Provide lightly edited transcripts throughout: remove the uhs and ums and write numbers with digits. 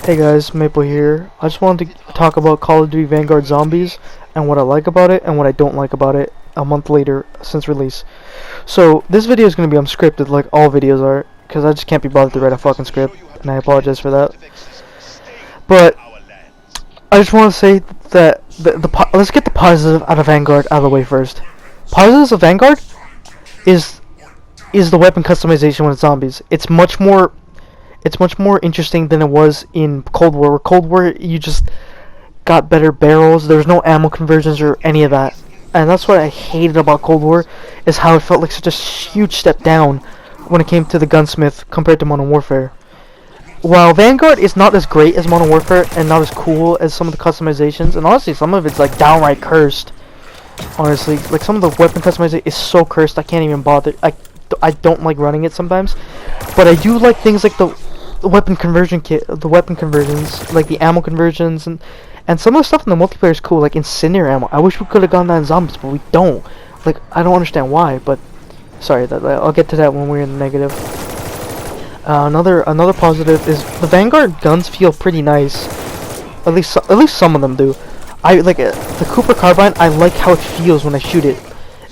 Hey guys, Maple here. I just wanted to talk about Call of Duty Vanguard Zombies and what I like about it and what I don't like about it a month later since release. So, this video is going to be unscripted like all videos are, because I just can't be bothered to write a fucking script, and I apologize for that. But, I just want to say that let's get the positive out of Vanguard out of the way first. Positives of Vanguard is the weapon customization when it's zombies. It's much more interesting than it was in Cold War. Where Cold War, you just got better barrels. There was no ammo conversions or any of that. And that's what I hated about Cold War, is how it felt like such a huge step down when it came to the gunsmith compared to Modern Warfare. While Vanguard is not as great as Modern Warfare and not as cool as some of the customizations, and honestly some of it's like downright cursed. Honestly, like some of the weapon customization is so cursed I can't even bother. I don't like running it sometimes, but I do like things like the weapon conversion kit, the weapon conversions, like the ammo conversions, and some of the stuff in the multiplayer is cool, like incendiary ammo. I wish we could have gotten that in zombies, but we don't. Like, I don't understand why, but sorry, I'll get to that when we're in the negative. Another positive is the Vanguard guns feel pretty nice. At least some of them do. I like the Cooper carbine. I like how it feels when I shoot it.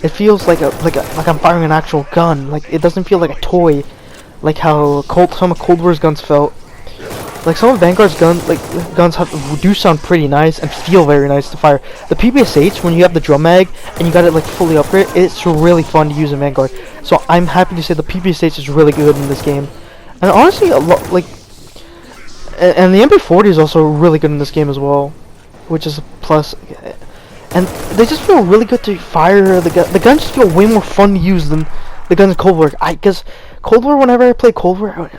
It feels like I'm firing an actual gun. Like, it doesn't feel like a toy, like how some of Cold War's guns felt. Like some of Vanguard's guns do sound pretty nice and feel very nice to fire. The PPSH, when you have the drum mag and you got it like fully upgraded, it's really fun to use in Vanguard. So I'm happy to say the PPSH is really good in this game. And honestly, and the MP40 is also really good in this game as well, which is a plus. And they just feel really good to fire. The guns just feel way more fun to use than the guns in Cold War. Because Cold War, whenever I play Cold War,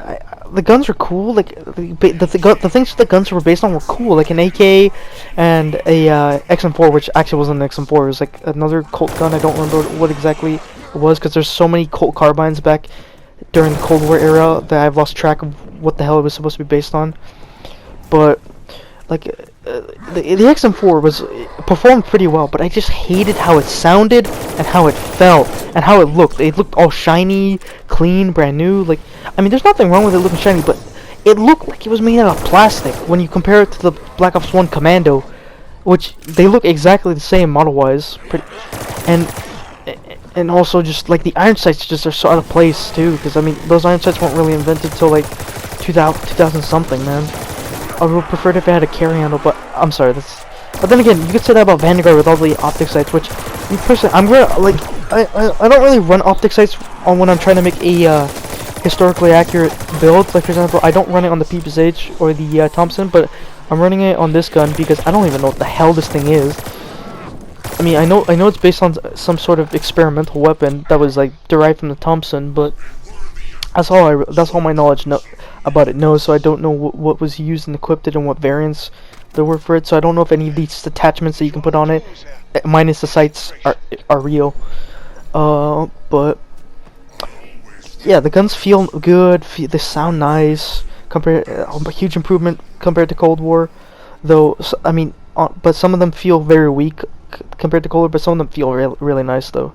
the guns are cool. Like the things the guns were based on were cool, like an AK and a XM4, which actually wasn't an XM4. It was like another Colt gun. I don't remember what exactly it was, because there's so many Colt carbines back during the Cold War era that I've lost track of what the hell it was supposed to be based on. But like the XM4 performed pretty well, but I just hated how it sounded and how it felt and how it looked. It looked all shiny, clean, brand new. Like, I mean, there's nothing wrong with it looking shiny, but it looked like it was made out of plastic when you compare it to the Black Ops 1 Commando, which they look exactly the same model-wise. And also just like the iron sights just are so out of place too, because I mean those iron sights weren't really invented till like 2000 something, man. I would prefer it if it had a carry handle, but I'm sorry, but then again, you could say that about Vanguard with all the optic sights, which me personally, I'm gonna like I don't really run optic sights on when I'm trying to make a historically accurate build. Like, for example, I don't run it on the PPSH or the Thompson, but I'm running it on this gun because I don't even know what the hell this thing is. I mean, I know it's based on some sort of experimental weapon that was like derived from the Thompson, but that's all my knowledge about it knows. So I don't know what was used and equipped it and what variants there were for it. So I don't know if any of these attachments that you can put on it, minus the sights, are real. But yeah, the guns feel good. They sound nice. A huge improvement compared to Cold War, though. I mean, but some of them feel very weak compared to Cold War, but some of them feel really nice though.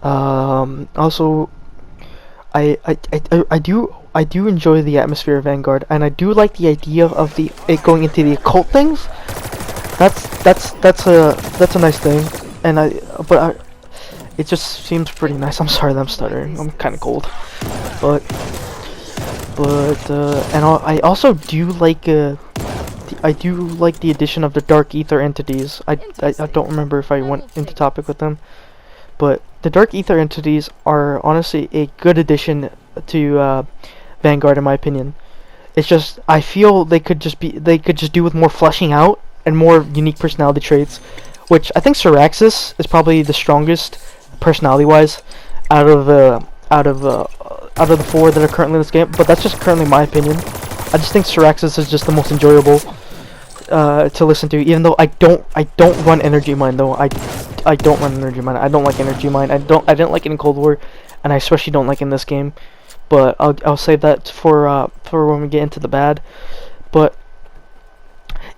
Also, I do enjoy the atmosphere of Vanguard, and I do like the idea of it going into the occult things. That's a nice thing, and it just seems pretty nice. I'm sorry that I'm stuttering. I'm kind of cold, but and I also do like I do like the addition of the Dark Ether entities. I don't remember if I went into topic with them, but the Dark Ether entities are honestly a good addition to Vanguard in my opinion. It's just I feel they could just do with more fleshing out and more unique personality traits, which I think Syraxis is probably the strongest personality-wise out of the four that are currently in this game. But that's just currently my opinion. I just think Syraxis is just the most enjoyable to listen to, even though I don't run Energy Mine though. I don't run Energy Mine. I don't like Energy Mine. I didn't like it in Cold War, and I especially don't like it in this game. But I'll save that for when we get into the bad. But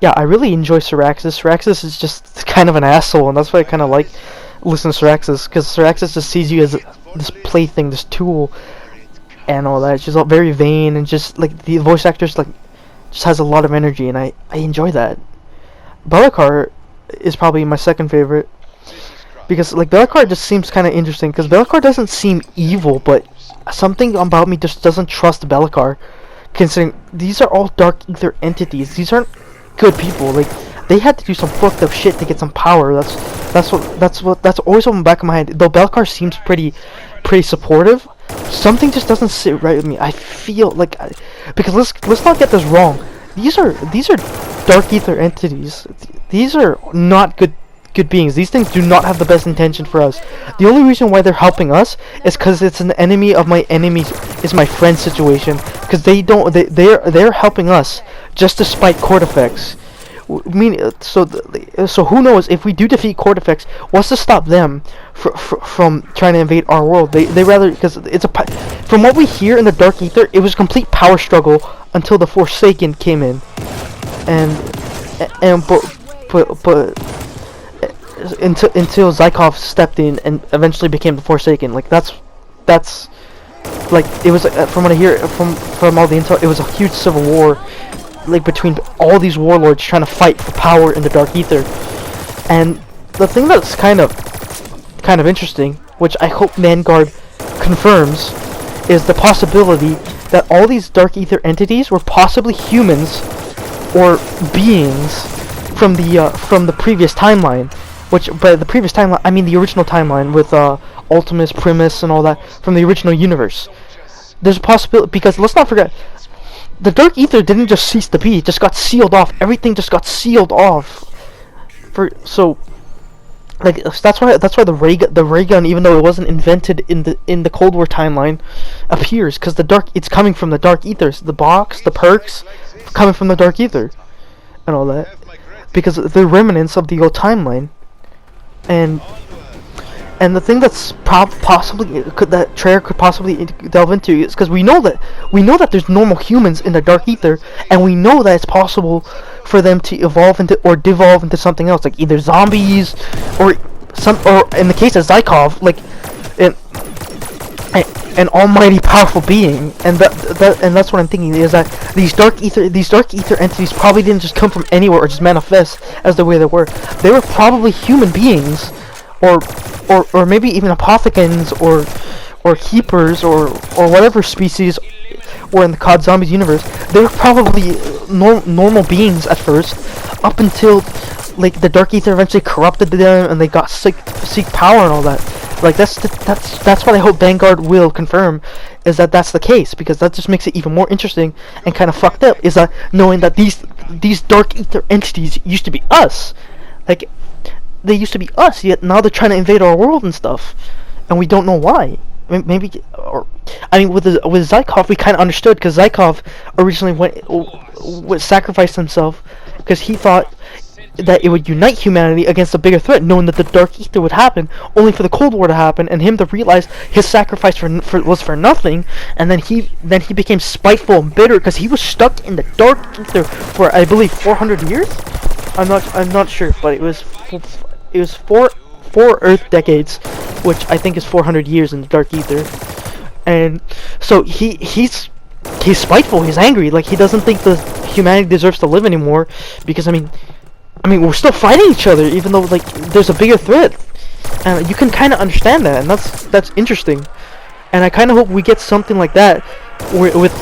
yeah, I really enjoy Syraxis. Syraxis is just kind of an asshole, and that's why I kind of like listening to Syraxis, because Syraxis just sees you as this plaything, this tool, and all that. She's all very vain, and just like the voice actors, like just has a lot of energy, and I enjoy that. Be'lakor is probably my second favorite, because like Be'lakor just seems kind of interesting, because Be'lakor doesn't seem evil, but something about me just doesn't trust Be'lakor, considering these are all dark ether entities. These aren't good people. Like, they had to do some fucked up shit to get some power. That's always on the back of my head. Though Be'lakor seems pretty supportive, something just doesn't sit right with me. I feel like because let's not get this wrong. These are dark ether entities. These are not good beings. These things do not have the best intention for us. The only reason why they're helping us is because it's an enemy of my enemy is my friend situation. Because they're helping us just to spite Cortifex. I mean, so who knows if we do defeat Cortifex, what's to stop them from trying to invade our world? They rather, because it's from what we hear in the Dark Ether, it was a complete power struggle until the Forsaken came in, but until Zykov stepped in and eventually became the Forsaken. Like that's like it was from what I hear from all the intel, it was a huge civil war, like between all these warlords trying to fight for power in the Dark Ether. And the thing that's kind of interesting, which I hope Vanguard confirms, is the possibility that all these Dark Ether entities were possibly humans or beings from the previous timeline. Which, by the previous timeline, I mean the original timeline with Ultimus, Primus, and all that from the original universe. There's a possibility, because let's not forget, the Dark Ether didn't just cease to be; it just got sealed off. Everything just got sealed off. That's why the ray gun, even though it wasn't invented in the Cold War timeline, appears, because it's coming from the Dark Ethers. The box, the perks, coming from the Dark Ether, and all that, because they're remnants of the old timeline. And the thing that's possibly that Treyarch could possibly delve into is because we know that there's normal humans in the Dark Ether, and we know that it's possible for them to evolve into or devolve into something else, like either zombies or in the case of Zykov, like an almighty powerful being. And that's what I'm thinking, is that these dark ether entities probably didn't just come from anywhere or just manifest as the way they were. They were probably human beings, or maybe even apothecans or keepers or whatever species were in the COD Zombies universe. They were probably normal beings at first, up until like the Dark Ether eventually corrupted them and they got seek power and all that. Like that's what I hope Vanguard will confirm, is that that's the case, because that just makes it even more interesting and kind of fucked up, is that knowing that these Dark Ether entities used to be us. Like, they used to be us, yet now they're trying to invade our world and stuff, and we don't know why. I mean, maybe, with Zykov we kind of understood, because Zykov originally sacrificed himself because he thought that it would unite humanity against a bigger threat, knowing that the Dark Ether would happen, only for the Cold War to happen, and him to realize his sacrifice was for nothing, and then he became spiteful and bitter because he was stuck in the Dark Ether for, I believe, 400 years. I'm not sure, but it was four Earth decades, which I think is 400 years in the Dark Ether. And so he's spiteful, he's angry, like he doesn't think the humanity deserves to live anymore, because I mean we're still fighting each other, even though like there's a bigger threat, and you can kind of understand that, and that's interesting. And I kind of hope we get something like that with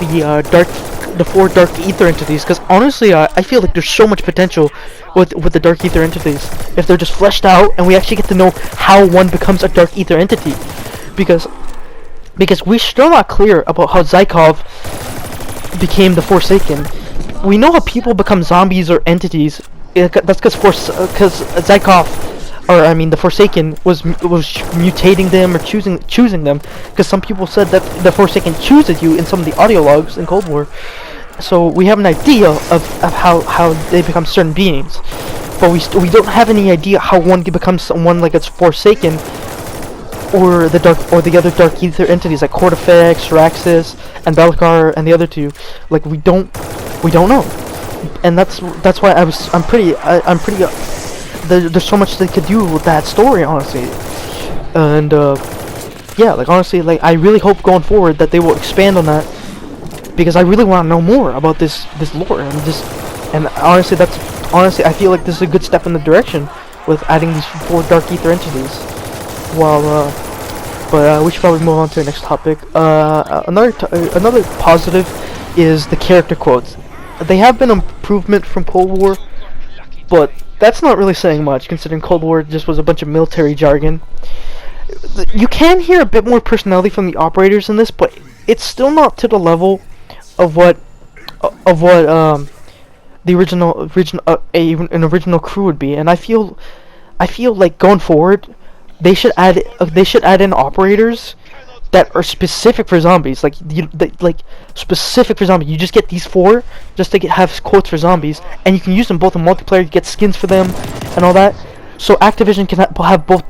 the four Dark Ether entities, because honestly I feel like there's so much potential with the Dark Ether entities if they're just fleshed out and we actually get to know how one becomes a Dark Ether entity, because we're still not clear about how Zykov became the Forsaken. We know how people become zombies or entities. That's because Zykov, or I mean the Forsaken, was mutating them or choosing them, because some people said that the Forsaken chooses you in some of the audio logs in Cold War. So we have an idea of how they become certain beings, but we don't have any idea how one can become someone like it's Forsaken, or the other Dark Ether entities like Cortifex, Raxus, and Be'lakor, and the other two. Like we don't know. And that's why I'm pretty there's so much they could do with that story, honestly. And yeah, like honestly, like I really hope going forward that they will expand on that because I really want to know more about this lore, and honestly I feel like this is a good step in the direction with adding these 4 Dark Ether entities. While but we should probably move on to the next topic. Another positive is the character quotes. They have been an improvement from Cold War, but that's not really saying much considering Cold War just was a bunch of military jargon. You can hear a bit more personality from the operators in this, but it's still not to the level of what the an original crew would be. And I feel like going forward, they should add in operators that are specific for zombies, like specific for zombies. You just get these 4 just to have quotes for zombies, and you can use them both in multiplayer. You get skins for them and all that. So Activision can have both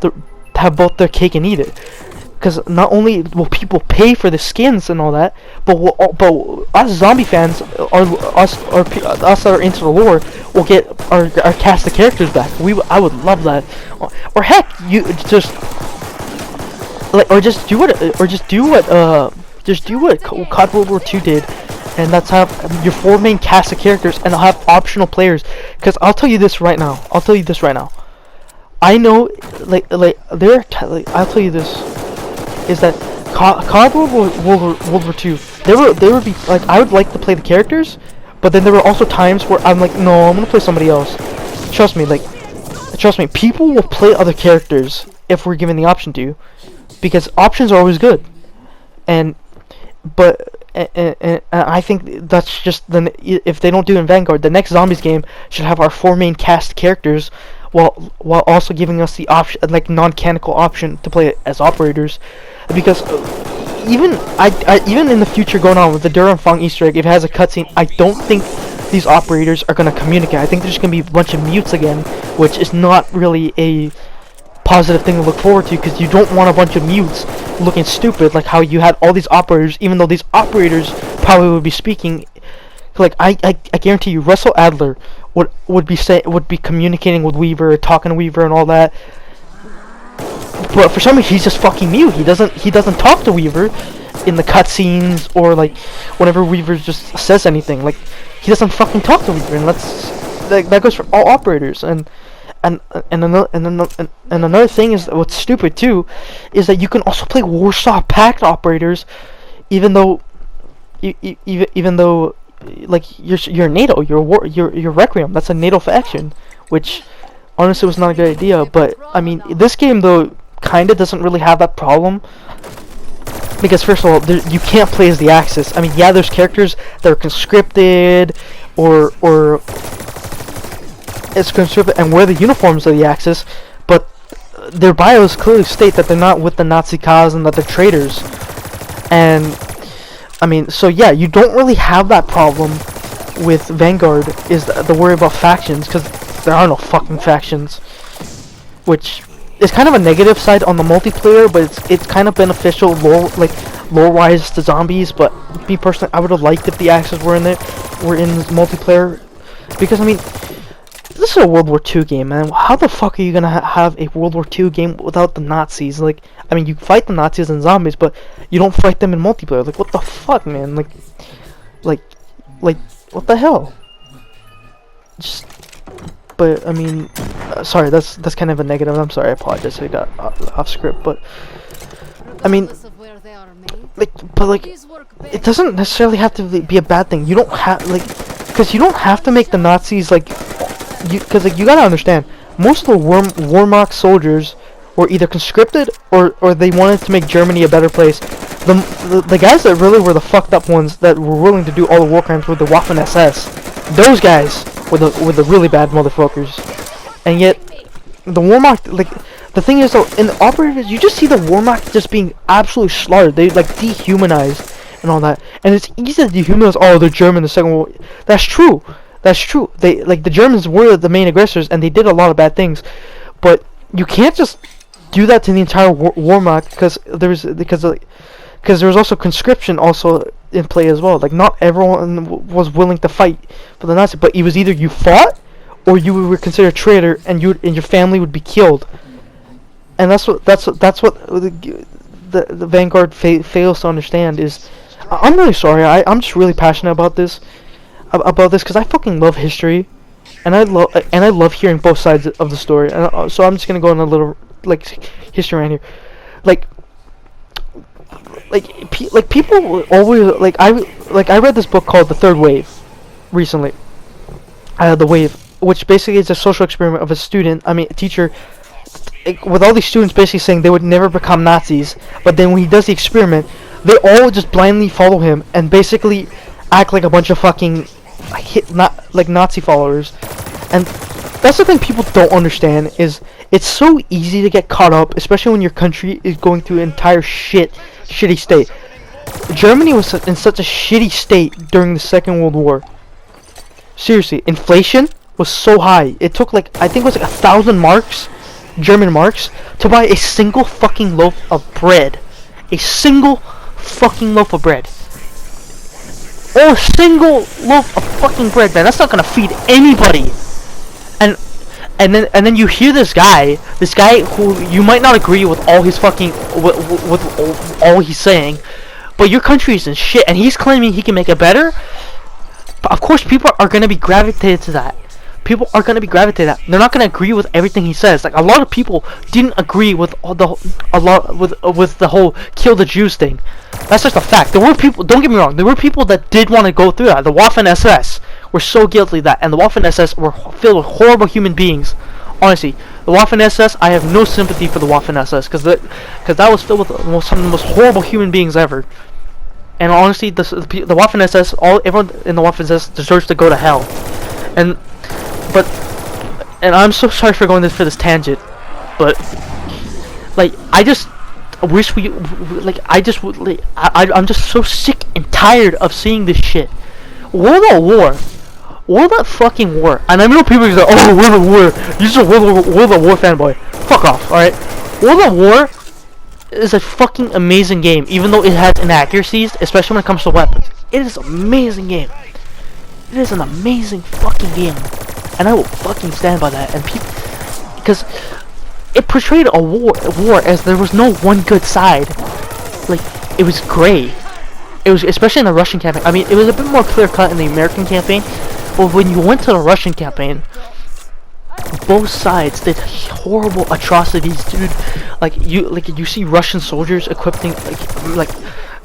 their cake and eat it. Because not only will people pay for the skins and all that, but us zombie fans, us that are into the lore, will get our cast of characters back. I would love that. Or heck, you just do what COD World War II did, and that's have your 4 main cast of characters, and I'll have optional players. Because I'll tell you this right now. I know, I'll tell you this. Is that COD World War II? There would be like, I would like to play the characters, but then there were also times where I'm like, no, I'm gonna play somebody else. Trust me, people will play other characters if we're given the option to, because options are always good. And I think that's just if they don't do it in Vanguard, the next Zombies game should have our 4 main cast characters, while also giving us the option, like non-canonical option, to play it as operators. Because even in the future going on with the Durham Fong Easter egg, if it has a cutscene, I don't think these operators are going to communicate. I think there's going to be a bunch of mutes again, which is not really a positive thing to look forward to, because you don't want a bunch of mutes looking stupid, like how you had all these operators, even though these operators probably would be speaking. Like I guarantee you, Russell Adler would be communicating with Weaver, talking to Weaver and all that. But for some reason, he's just fucking mute. He doesn't talk to Weaver in the cutscenes, or like whenever Weaver just says anything. Like, he doesn't fucking talk to Weaver, and that goes for all operators. And another thing is, what's stupid too, is that you can also play Warsaw Pact operators, even though like you're NATO, you're Requiem. That's a NATO faction, which honestly was not a good idea. But I mean, this game though kinda doesn't really have that problem, because first of all, you can't play as the Axis. I mean, yeah, there's characters that are conscripted or it's conscripted and wear the uniforms of the Axis, but their bios clearly state that they're not with the Nazi cause and that they're traitors. And I mean, so yeah, you don't really have that problem with Vanguard, is the worry about factions, because there are no fucking factions, which is kind of a negative side on the multiplayer, but it's kind of beneficial lore-wise to zombies. But me personally, I would have liked if the Axis were in multiplayer, because I mean, this is a World War II game, man. How the fuck are you gonna have a World War II game without the Nazis? Like, I mean, you fight the Nazis and zombies, but you don't fight them in multiplayer. Like, what the fuck, man? Like, what the hell? But I mean, sorry, that's kind of a negative. I'm sorry, I apologize. I got off script, but I mean, it doesn't necessarily have to be a bad thing. You don't have because you don't have to make the Nazis because you gotta understand, most of the Wehrmacht soldiers were either conscripted or they wanted to make Germany a better place. The guys that really were the fucked up ones that were willing to do all the war crimes were the Waffen SS. Those guys were the really bad motherfuckers. And yet the Wehrmacht, the thing is though, in the operators, you just see the Wehrmacht just being absolutely slaughtered. They dehumanized and all that. And it's easy to dehumanize. Oh, they're German. The Second World War. That's true. That's true. They the Germans were the main aggressors, and they did a lot of bad things. But you can't just do that to the entire Wehrmacht, because there was also conscription also in play as well. Like, not everyone was willing to fight for the Nazis, but it was either you fought or you were considered a traitor, and your family would be killed. And that's what the Vanguard fails to understand is. I'm really sorry. I'm just really passionate about this, because I fucking love history, and I love hearing both sides of the story. And so I'm just gonna go on a little like history right here, like people always I read this book called The Third Wave recently. The Wave, which basically is a social experiment of a teacher, with all these students basically saying they would never become Nazis, but then when he does the experiment, they all just blindly follow him and basically act like a bunch of fucking Nazi followers. And that's the thing people don't understand, is it's so easy to get caught up, especially when your country is going through an entire shitty state. Germany was in such a shitty state during the Second World War. Seriously, inflation was so high. It took I think it was 1,000 marks, German marks, to buy a single fucking loaf of bread. A single fucking loaf of bread. Or a single loaf of fucking bread, man. That's not gonna feed anybody. And then you hear this guy who you might not agree with all his fucking with all he's saying, but your country is in shit, and he's claiming he can make it better. But of course, people are gonna be gravitated to that. They're not gonna agree with everything he says. Like, a lot of people didn't agree with with the whole kill the Jews thing. That's just a fact. There were people. Don't get me wrong. There were people that did want to go through that. The Waffen SS were so guilty of that, and the Waffen SS were filled with horrible human beings. Honestly, the Waffen SS, I have no sympathy for the Waffen SS, because that was filled with some of the most horrible human beings ever. And honestly, the Waffen SS, everyone in the Waffen SS deserves to go to hell. And I'm so sorry for going for this tangent, but I just wish I'm just so sick and tired of seeing this shit. World at fucking war. And I know people are like, oh, World at War, you're just a World at War fanboy. Fuck off, alright? World at War is a fucking amazing game, even though it has inaccuracies, especially when it comes to weapons. It is an amazing game. It is an amazing fucking game, and I will fucking stand by that. And people, because it portrayed a war as there was no one good side. Like, it was gray. It was, especially in the Russian campaign. I mean, it was a bit more clear cut in the American campaign, but when you went to the Russian campaign, both sides did horrible atrocities, dude. You see Russian soldiers equipping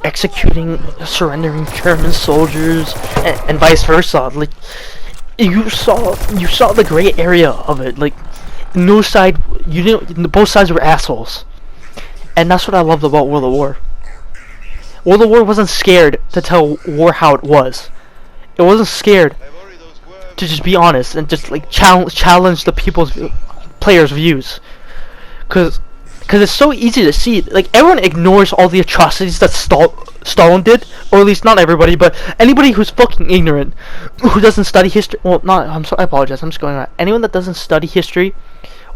executing surrendering German soldiers, and vice versa. Like, you saw the gray area of it. Like, no side, both sides were assholes, and that's what I loved about World of War. World of War wasn't scared to tell war how it was. It wasn't scared to just be honest and just challenge the players' views, because it's so easy to see. Like, everyone ignores all the atrocities that Stalin did, or at least not everybody, but anybody who's fucking ignorant, who doesn't study history. Well, not. I apologize. I'm just going around. Anyone that doesn't study history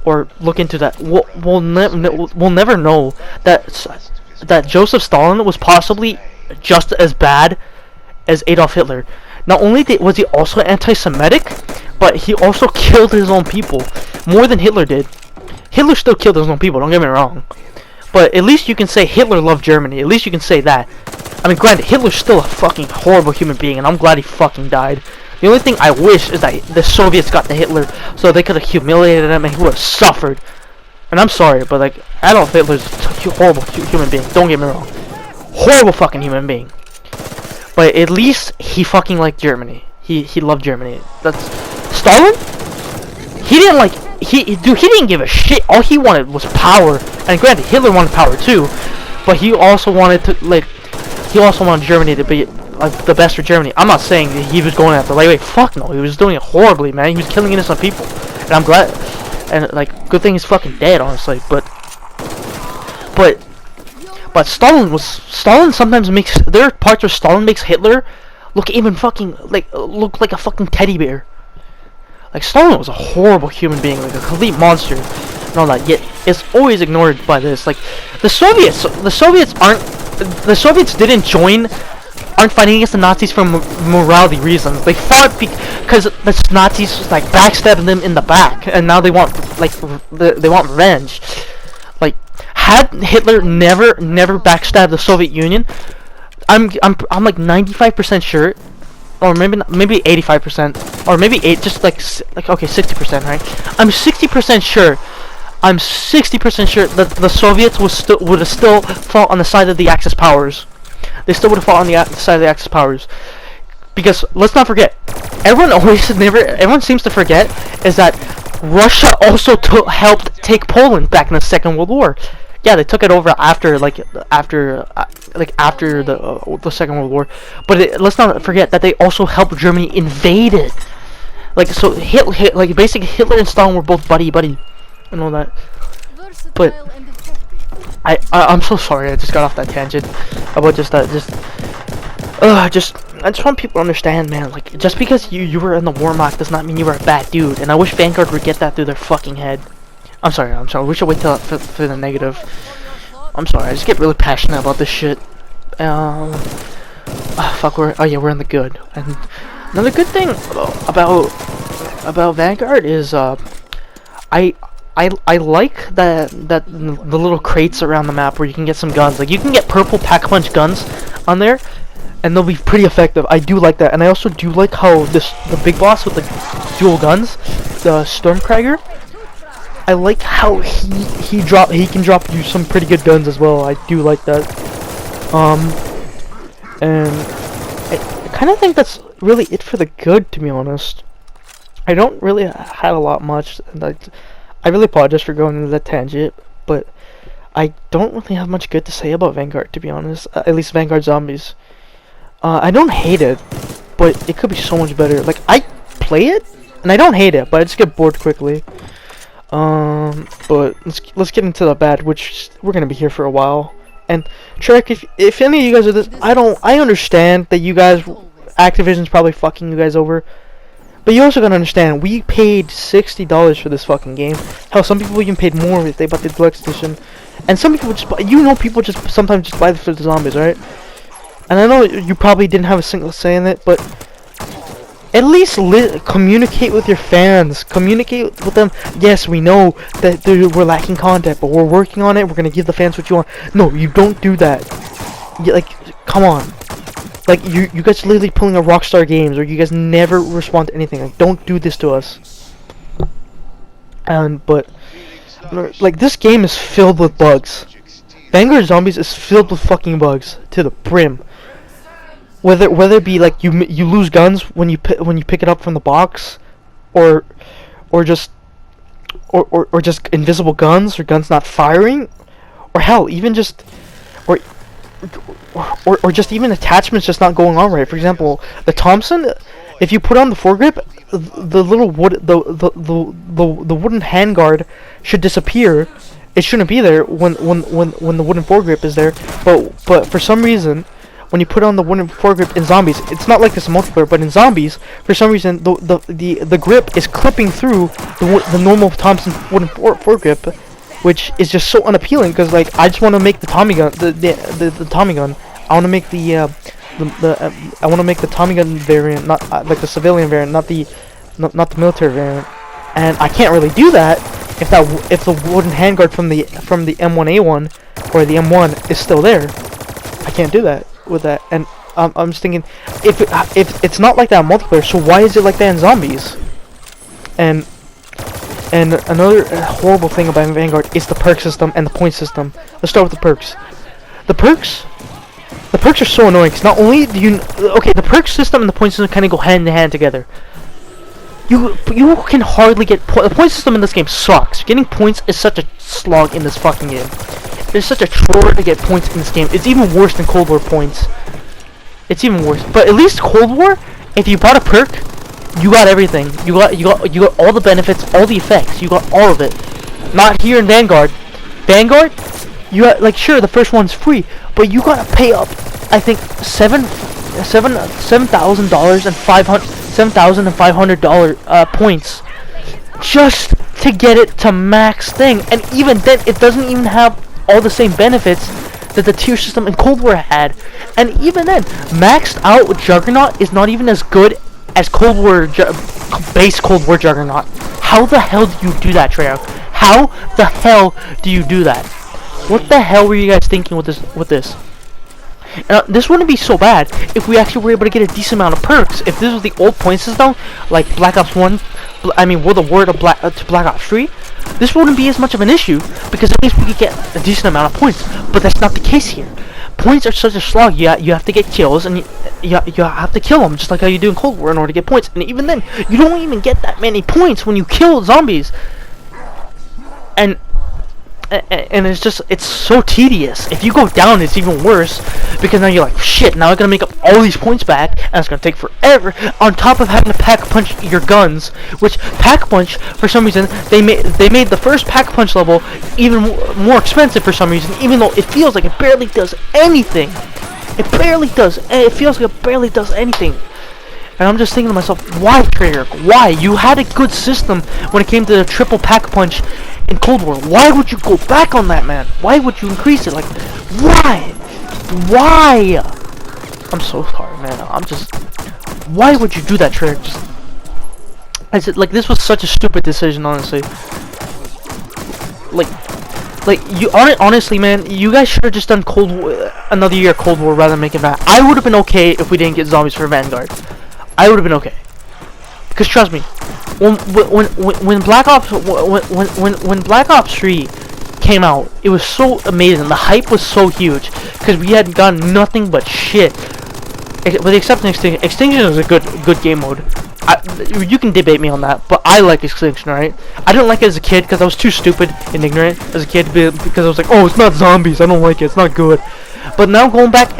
or look into that will never know that Joseph Stalin was possibly just as bad as Adolf Hitler. Not only was he also anti-Semitic, but he also killed his own people more than Hitler did. Hitler still killed his own people, don't get me wrong, but at least you can say Hitler loved Germany. At least you can say that. I mean, granted, Hitler's still a fucking horrible human being, and I'm glad he fucking died. The only thing I wish is that the Soviets got to Hitler so they could have humiliated him and he would have suffered. And I'm sorry, but Adolf Hitler's a horrible human being, don't get me wrong. Horrible fucking human being. But at least he fucking liked Germany. He loved Germany. That's Stalin? He didn't give a shit. All he wanted was power. And granted, Hitler wanted power too, but he also wanted Germany to be the best for Germany. I'm not saying that he was going after lightweight. Fuck no, he was doing it horribly, man. He was killing innocent people, and I'm glad. And good thing he's fucking dead, honestly. But Stalin sometimes makes, there are parts where Stalin makes Hitler look even fucking look like a fucking teddy bear. Like, Stalin was a horrible human being, like a complete monster, and all that. Yet it's always ignored by this. Like, the Soviets aren't fighting against the Nazis for morality reasons. They fought because the Nazis backstabbed them in the back, and now they want they want revenge. Like, had Hitler never backstabbed the Soviet Union, I'm like 95% sure, or maybe 85%, or maybe just like okay, 60%, right? I'm 60% sure. I'm 60% sure that the Soviets would have still fought on the side of the Axis powers. They still would have fought on the side of the Axis powers. Because let's not forget, everyone seems to forget is that Russia also helped take Poland back in the Second World War. Yeah, they took it over after the Second World War, but let's not forget that they also helped Germany invade it. Like, so basically Hitler and Stalin were both buddy and all that. But I'm so sorry, I just got off that tangent about I just want people to understand, man, like, just because you were in the Warlock does not mean you were a bad dude, and I wish Vanguard would get that through their fucking head. I'm sorry, we should wait till for the negative. I'm sorry, I just get really passionate about this shit. Fuck, we're in the good. And another good thing about Vanguard is, I like the little crates around the map where you can get some guns. Like, you can get purple pack-a-punch guns on there, and they'll be pretty effective. I do like that, and I also do like how the big boss with the dual guns, the Stormkrieger, I like how he can drop you some pretty good guns as well. I do like that. And I kind of think that's really it for the good, to be honest. I don't really had a lot much, and I really apologize for going into that tangent, but I don't really have much good to say about Vanguard, to be honest. At least Vanguard Zombies. I don't hate it, but it could be so much better. Like, I play it, and I don't hate it, but I just get bored quickly. But let's get into the bad, which we're gonna be here for a while. And Trek, if any of you guys are this, I understand that you guys, Activision's probably fucking you guys over. But you also gotta understand, we paid $60 for this fucking game. Hell, some people even paid more if they bought the deluxe edition. And some people just buy, people just sometimes just buy it for the zombies, right? And I know you probably didn't have a single say in it, but at least communicate with your fans. Communicate with them. Yes, we know that we're lacking content, but we're working on it. We're gonna give the fans what you want. No, you don't do that. Like, come on. Like, you guys are literally pulling a Rockstar Games, or you guys never respond to anything. Like, don't do this to us. But like, this game is filled with bugs. Vanguard Zombies is filled with fucking bugs to the brim. Whether it be like you lose guns when you pick it up from the box, or just invisible guns, or guns not firing, or hell, even just or just even attachments just not going on right. For example, the Thompson, if you put on the foregrip, the little the wooden handguard should disappear. It shouldn't be there when the wooden foregrip is there. But for some reason, when you put on the wooden foregrip in Zombies, it's not like this in multiplayer, but in Zombies, for some reason the grip is clipping through the normal Thompson wooden foregrip, which is just so unappealing. Because, like, I just want to make the Tommy gun, the Tommy gun. I want to make I want to make the Tommy gun variant, not like the civilian variant, not the military variant. And I can't really do that if the wooden handguard from the M1A1 or the M1 is still there. I can't do that with that. And I'm just thinking, if it's not like that in multiplayer, so why is it like that in Zombies? And another horrible thing about Vanguard is the perk system and the point system. Let's start with the perks. The perks are so annoying, because not only do the perk system and the point system kind of go hand in hand together. You can hardly get the point system in this game sucks. Getting points is such a slog in this fucking game. It's such a chore to get points in this game. It's even worse than Cold War points. It's even worse. But at least Cold War, if you bought a perk, you got everything. You got all the benefits, all the effects. You got all of it. Not here in Vanguard. Vanguard, you got, like, sure, the first one's free, but you gotta pay up, I think, $7,500 points just to get it to max thing. And even then, it doesn't even have all the same benefits that the tier system in Cold War had. And even then, maxed out Juggernaut is not even as good as Cold War base Cold War Juggernaut. How the hell do you do that, Treyarch? How the hell do you do that? What the hell were you guys thinking with this? This wouldn't be so bad if we actually were able to get a decent amount of perks. If this was the old point system, like Black Ops 1, World of War to Black Ops 3, this wouldn't be as much of an issue, because at least we could get a decent amount of points. But that's not the case here. Points are such a slog. You have to get kills, and you have to kill them, just like how you do in Cold War in order to get points. And even then, you don't even get that many points when you kill zombies. And it's so tedious. If you go down, it's even worse, because now you're like, shit, now I gotta make up all these points back, and it's gonna take forever, on top of having to pack punch your guns, which pack punch, for some reason, they made the first pack punch level even more expensive for some reason, even though it feels like it barely does anything. It feels like it barely does anything. And I'm just thinking to myself, why, Treyarch? Why? You had a good system when it came to the triple pack punch in Cold War. Why would you go back on that, man? Why would you increase it? Like, why? Why? I'm so sorry, man. Why would you do that, Treyarch? I said, like, this was such a stupid decision, honestly. Honestly, man, you guys should have just done another year of Cold War rather than making that. I would have been okay if we didn't get zombies for Vanguard. I would have been okay, because trust me, when Black Ops 3 came out, it was so amazing. The hype was so huge because we had gotten nothing but shit. With the exception of Extinction. Extinction is a good game mode. You can debate me on that, but I like Extinction, right? I didn't like it as a kid because I was too stupid and ignorant as a kid, because I was like, oh, it's not zombies, I don't like it, it's not good. But now going back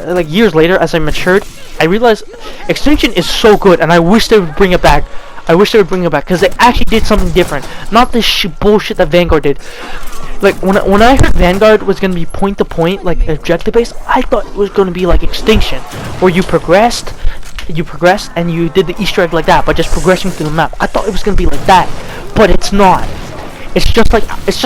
like years later, as I matured, I realized Extinction is so good, and I wish they would bring it back. Because they actually did something different, not this bullshit that Vanguard did. Like when I heard Vanguard was gonna be point to point, like objective based, I thought it was gonna be like Extinction, where you progressed, and you did the Easter egg like that, but just progressing through the map. I thought it was gonna be like that, but it's not. It's just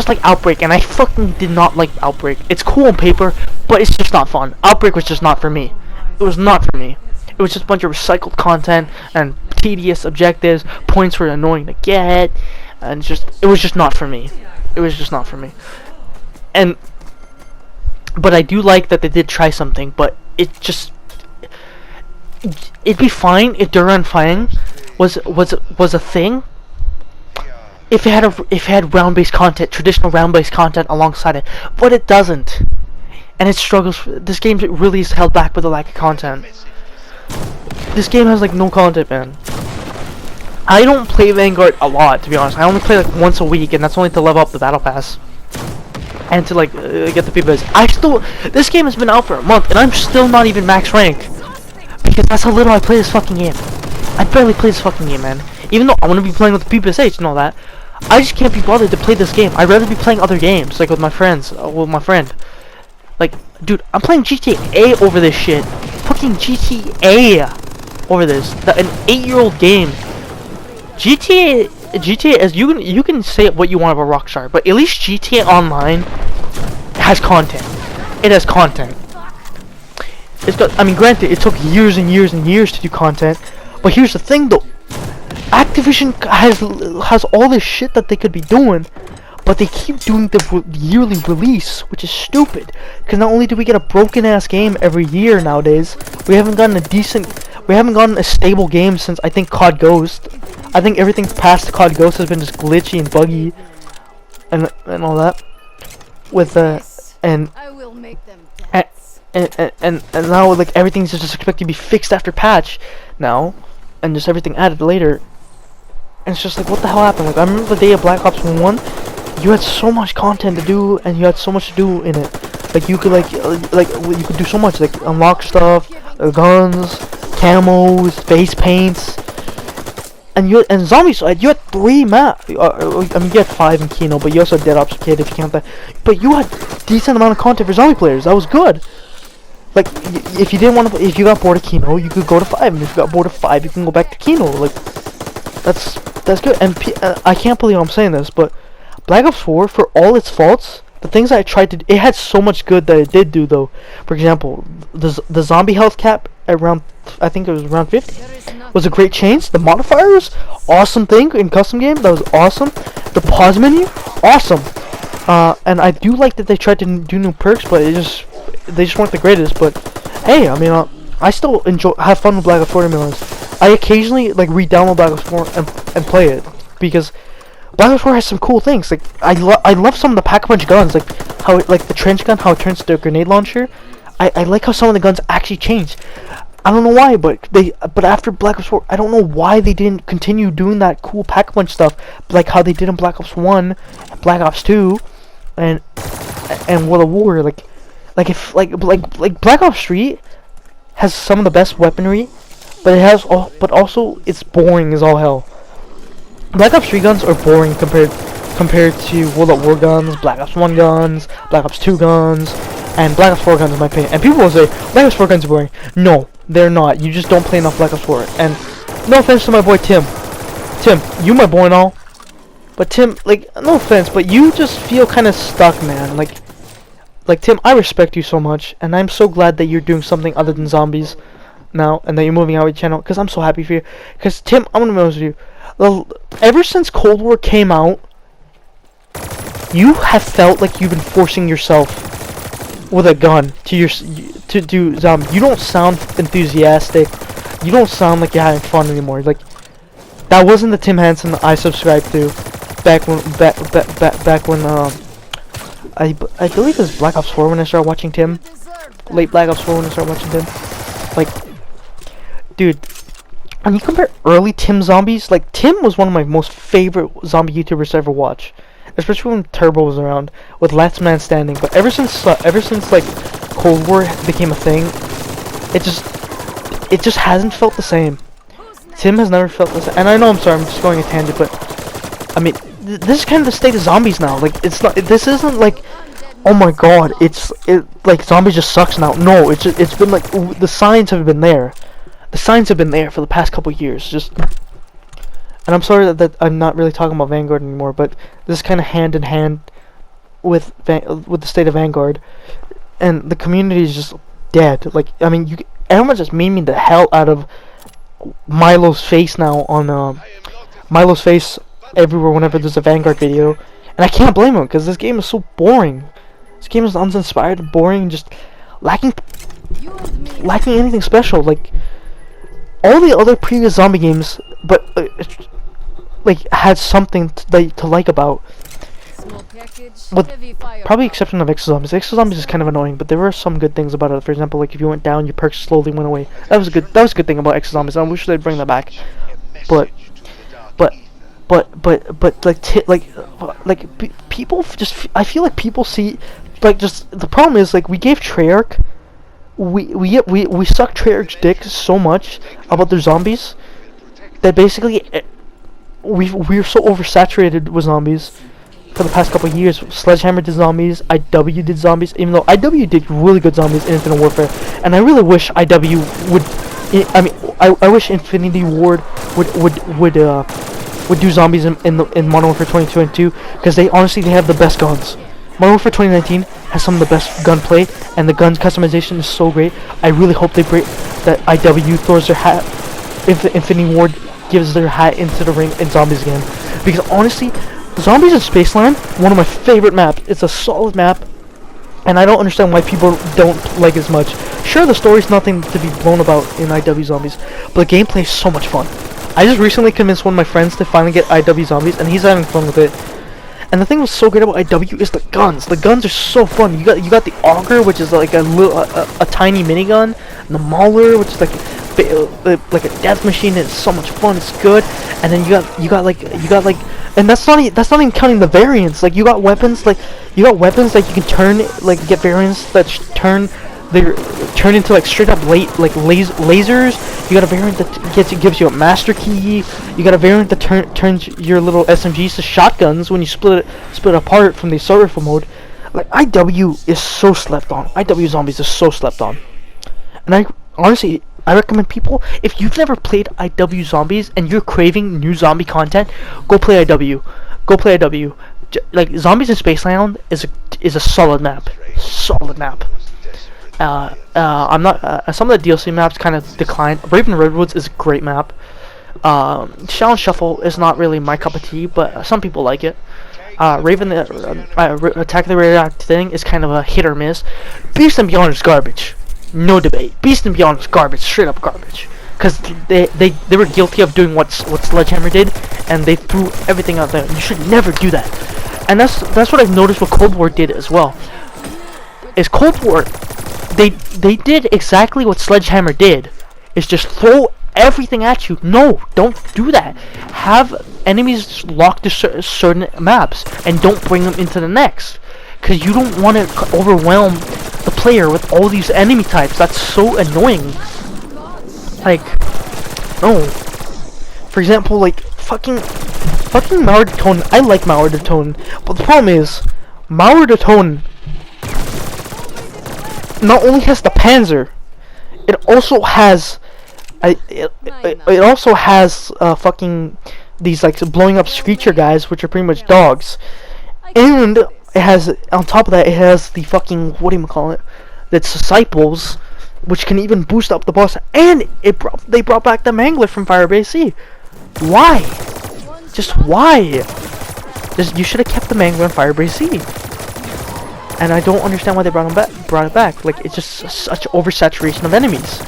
like Outbreak, and I fucking did not like Outbreak. It's cool on paper, but it's just not fun. Outbreak was just not for me. It was not for me. It was just a bunch of recycled content and tedious objectives. Points were annoying to get, and it was just not for me. But I do like that they did try something, but it'd be fine if Duran Fang was a thing. If it had round-based content, traditional round-based content alongside it, but it doesn't, and it struggles. This game really is held back by the lack of content. This game has like no content, man. I don't play Vanguard a lot, to be honest. I only play like once a week, and that's only to level up the battle pass and to like get the people. This game has been out for a month, and I'm still not even max rank, because that's how little I play this fucking game. I barely play this fucking game, man. Even though I want to be playing with the PPSH and all that, I just can't be bothered to play this game. I'd rather be playing other games, like with my friends, with my friend. Like, dude, I'm playing GTA over this shit. Fucking GTA over this. An 8-year-old game. GTA is, you can say what you want about Rockstar, but at least GTA Online has content. It has content. It's got, I mean, granted, it took years and years and years to do content, but here's the thing though. Activision has all this shit that they could be doing, but they keep doing the yearly release, which is stupid. Because not only do we get a broken ass game every year nowadays, we haven't gotten a stable game since I think COD Ghost. I think everything past COD Ghost has been just glitchy and buggy, and all that. With and now like everything's just expected to be fixed after patch now, and just everything added later. And it's just like, what the hell happened? Like, I remember the day of Black Ops 1, you had so much content to do, and you had so much to do in it. Like, you could you could do so much, like unlock stuff, guns, camos, face paints, and zombies. You had 3 maps. I mean, you had 5 in Kino, but you also had Dead Ops Kid if you count that. But you had decent amount of content for zombie players. That was good. Like, if you didn't want to, if you got bored of Kino, you could go to 5, and if you got bored of 5, you can go back to Kino. Like, that's good. And I can't believe I'm saying this, but Black Ops 4, for all its faults, the things that I tried to, it had so much good that it did do though. For example, the zombie health cap at round, I think it was round 50, was a great change. The modifiers, awesome thing in custom game. That was awesome. The pause menu, awesome. And I do like that they tried to do new perks, but they just weren't the greatest. But hey, I mean, I still have fun with Black Ops 4 emulators. I occasionally like re-download Black Ops 4 and play it because Black Ops 4 has some cool things. Like I love some of the pack-a-punch guns, like how like the trench gun, how it turns to a grenade launcher. I like how some of the guns actually change. I don't know why, but after Black Ops 4, I don't know why they didn't continue doing that cool pack-a-punch stuff, like how they did in Black Ops 1, and Black Ops 2, and World of War. Like if like Black Ops 3 has some of the best weaponry, but but also it's boring as all hell. Black Ops 3 guns are boring compared to World at War guns, Black Ops 1 guns, Black Ops 2 guns, and Black Ops 4 guns in my opinion. And people will say, Black Ops 4 guns are boring. No, they're not. You just don't play enough Black Ops 4. And no offense to my boy Tim. Tim, you my boy and all. But Tim, like, no offense, but you just feel kind of stuck, man. Like Tim, I respect you so much, and I'm so glad that you're doing something other than zombies now, and that you're moving out of your channel, because I'm so happy for you. Because Tim, I'm gonna be honest with you, ever since Cold War came out, you have felt like you've been forcing yourself with a gun to do zombie. You don't sound enthusiastic. You don't sound like you're having fun anymore. Like that wasn't the Tim Hansen I subscribed to back when I believe it was Black Ops 4 when I started watching Tim. Late Black Ops 4 when I started watching Tim. Like, dude, when you compare early Tim zombies, like Tim was one of my most favorite zombie YouTubers to ever watch. Especially when Turbo was around with Last Man Standing. But ever since like Cold War became a thing, it just hasn't felt the same. Tim has never felt the same. And I know, I'm sorry, I'm just going a tangent, but I mean, this is kind of the state of zombies now. Like it's not. This isn't like, oh my god, like zombies just sucks now. No, it's been like the signs have been there. The signs have been there for the past couple years. Just. And I'm sorry that I'm not really talking about Vanguard anymore, but this is kind of hand in hand with the state of Vanguard, and the community is just dead. Like, I mean, everyone's just memeing the hell out of Milo's face now on Milo's face everywhere whenever there's a Vanguard video, and I can't blame him because this game is so boring. This game is uninspired, boring, just lacking anything special. Like all the other previous zombie games, but like had something to like about. With probably exception of Exo Zombies. Exo Zombies is kind of annoying, but there were some good things about it. For example, like if you went down, your perks slowly went away. That was a good thing about Exo Zombies. I wish they'd bring that back. But people just, I feel like people see, like, just the problem is, like, we gave Treyarch, we suck Treyarch's dick so much about their zombies that basically we're so oversaturated with zombies for the past couple of years. Sledgehammer did zombies, IW did zombies, even though IW did really good zombies in Infinite Warfare, and I really wish IW would, I mean, I wish Infinity Ward would do zombies in Modern Warfare 2022, because they have the best guns. Modern Warfare 2019 has some of the best gunplay, and the guns customization is so great. I really hope they break that IW throws their hat, if the Infinity Ward gives their hat into the ring in zombies again, because honestly, Zombies in Spaceland, one of my favorite maps. It's a solid map, and I don't understand why people don't like it as much. Sure, the story's nothing to be blown about in IW Zombies, but the gameplay is so much fun. I just recently convinced one of my friends to finally get IW Zombies, and he's having fun with it. And the thing that's so great about IW is the guns. The guns are so fun. You got the Auger, which is like a tiny minigun, and the Mauler, which is like a death machine, and it's so much fun. It's good. And then you got like, and that's not even counting the variants. Like you got weapons that you can turn, like get variants that turn into like straight up lasers. You got a variant that gives you a master key. You got a variant that turns your little SMGs to shotguns when you split apart from the assault rifle mode. Like IW is so slept on. IW Zombies is so slept on. And I honestly recommend people, if you've never played IW Zombies and you're craving new zombie content, go play IW. Go play IW. Like Zombies in Spaceland is a solid map. Solid map. I'm not. Some of the DLC maps kind of declined. Raven Redwoods is a great map. Shell and Shuffle is not really my cup of tea, but some people like it. Attack the Radioactive thing is kind of a hit or miss. Beast and Beyond is garbage, no debate. Beast and Beyond is garbage, straight up garbage. Because they were guilty of doing what Sledgehammer did, and they threw everything out there. You should never do that. And that's what I've noticed what Cold War did as well. Is Cold War, they did exactly what Sledgehammer did. Is just throw everything at you. No, don't do that. Have enemies locked to certain maps, and don't bring them into the next. Because you don't want to overwhelm the player with all these enemy types. That's so annoying. Like, no. For example, like, fucking Mauer de Tone. I like Mauer de Tone, but the problem is, Mauer de Tone not only has the Panzer, it also has, it also has fucking these like blowing up Screecher guys, which are pretty much dogs, and it has, on top of that, it has the fucking, what do you call it? That's disciples, which can even boost up the boss, and they brought back the Mangler from Firebase C. Why? Just why? You should have kept the Mangler in Firebase C. And I don't understand why they brought it back. Like, it's just such oversaturation of enemies.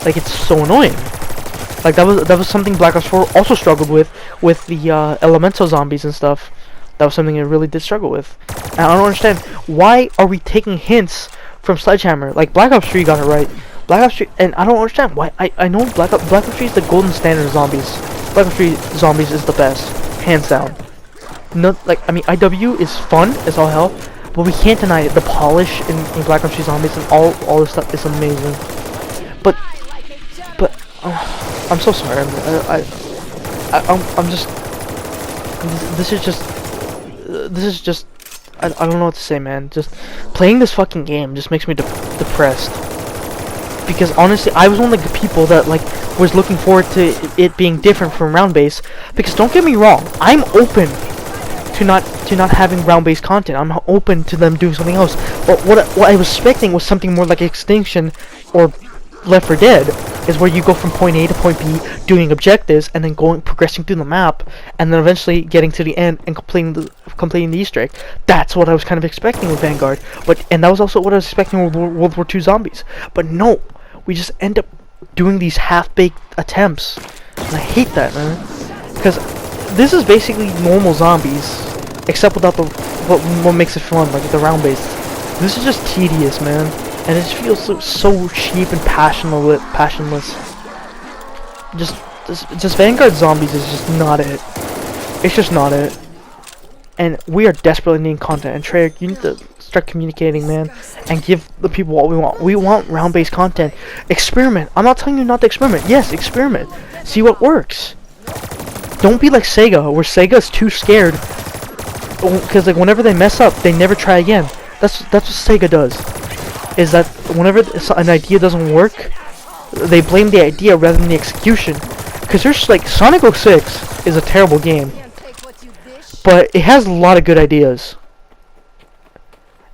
Like, it's so annoying. Like, that was something Black Ops 4 also struggled with the elemental zombies and stuff. That was something it really did struggle with. And I don't understand, why are we taking hints from Sledgehammer? Like, Black Ops 3 got it right. Black Ops 3, and I don't understand why. I know Black Ops 3 is the golden standard of zombies. Black Ops 3 zombies is the best, hands down. No, like, I mean, IW is fun as all hell, but we can't deny it. The polish in Black Ops 3 zombies and all this stuff is amazing. But I'm so sorry. I'm just. This is just. I don't know what to say, man. Just playing this fucking game just makes me depressed. Because honestly, I was one of the people that like was looking forward to it being different from round base. Because don't get me wrong, I'm open to not having round based content. I'm open to them doing something else. But what I was expecting was something more like Extinction or Left 4 Dead, is where you go from point A to point B doing objectives and then progressing through the map and then eventually getting to the end and completing the Easter egg. That's what I was kind of expecting with Vanguard, and that was also what I was expecting with World War II Zombies. But no, we just end up doing these half-baked attempts, and I hate that, man. Because this is basically normal zombies, except without what makes it fun, like the round base. This is just tedious, man. And it just feels so cheap and passionless. Just Vanguard Zombies is just not it. It's just not it. And we are desperately needing content. And Treyarch, you need to start communicating, man, and give the people what we want. We want round-based content. Experiment. I'm not telling you not to experiment. Yes, experiment. See what works. Don't be like Sega, where Sega's too scared. Because like whenever they mess up, they never try again. That's what Sega does. Is that whenever an idea doesn't work, they blame the idea rather than the execution. Because there's like Sonic 06 is a terrible game, but it has a lot of good ideas.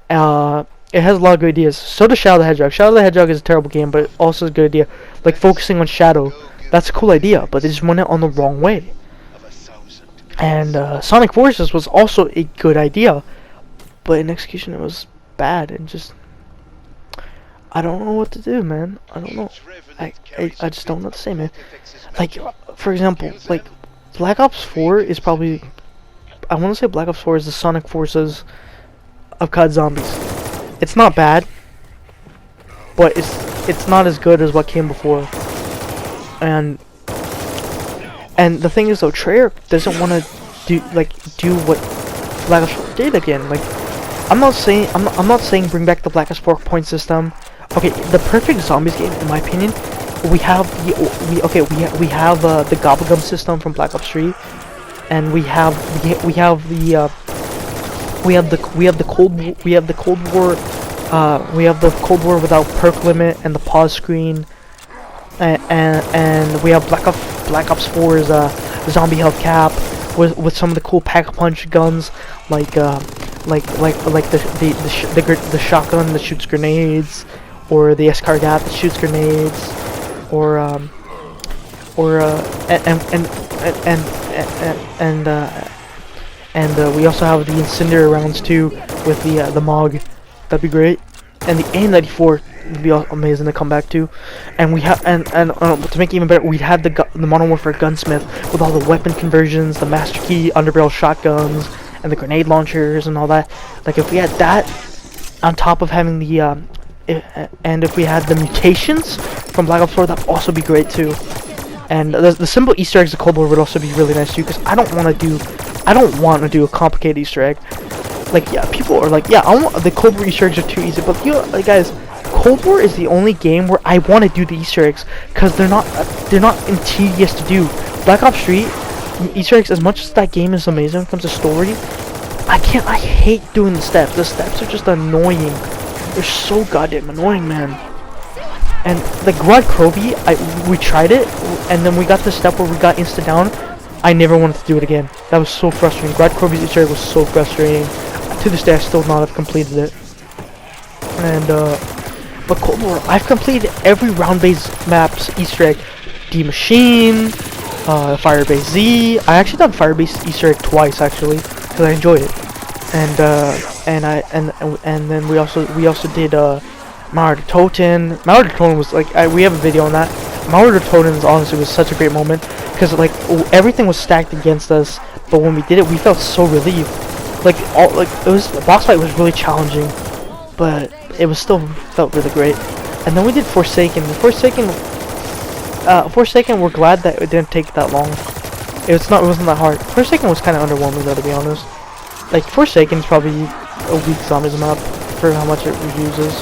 It has a lot of good ideas. So does Shadow the Hedgehog. Shadow the Hedgehog is a terrible game, but also a good idea. Like focusing on Shadow, that's a cool idea, but they just went it on the wrong way. And Sonic Forces was also a good idea, but in execution it was bad and just. I don't know what to do, man. I don't know. I just don't know what to say, man. Like, for example, like, Black Ops 4 is probably... I want to say Black Ops 4 is the Sonic Forces of COD Zombies. It's not bad, but it's not as good as what came before. And the thing is, though, Treyarch doesn't want to do what Black Ops 4 did again. Like, I'm not saying bring back the Black Ops 4 point system. Okay, the perfect zombies game, in my opinion, we have the Gobblegum system from Black Ops 3, and we have the Cold War without perk limit and the pause screen, and we have Black Ops 4's zombie health cap with some of the cool pack-a-punch guns like the shotgun that shoots grenades, or the Escargot that shoots grenades, And we also have the incendiary rounds too with the Mog. That'd be great. And the A94 would be amazing to come back to. And we have and to make it even better, we'd have the Modern Warfare Gunsmith with all the weapon conversions, the Master Key, underbarrel shotguns, and the grenade launchers and all that. Like if we had that on top of having the and if we had the mutations from Black Ops 4, that'd also be great too. And the simple Easter eggs of Cold War would also be really nice too, because I don't want to do a complicated Easter egg. Like, yeah, people are like, yeah, I want the Cold War Easter eggs are too easy, but you know, like, guys, Cold War is the only game where I want to do the Easter eggs, because they're not tedious to do. Black Ops 3 Easter eggs, as much as that game is amazing when it comes to story, I hate doing the steps. The steps are just annoying. They're so goddamn annoying, man. And the Grad Krobi, we tried it, and then we got to the step where we got insta down. I never wanted to do it again. That was so frustrating. Grad Krobi's Easter egg was so frustrating. To this day, I still not have completed it. And but Cold War, I've completed every round-based map's Easter egg. D-Machine, Firebase Z. I actually done Firebase Easter egg twice actually, because I enjoyed it. And then we also did Mauer der Toten. Mauer der Toten was like, we have a video on that. Mauer der Toten honestly was such a great moment, because like everything was stacked against us, but when we did it, we felt so relieved. Like the boss fight was really challenging, but it was still felt really great. And then we did Forsaken. Forsaken, we're glad that it didn't take that long. It wasn't that hard. Forsaken was kind of underwhelming though, to be honest. Like Forsaken is probably a weak zombies map for how much it uses.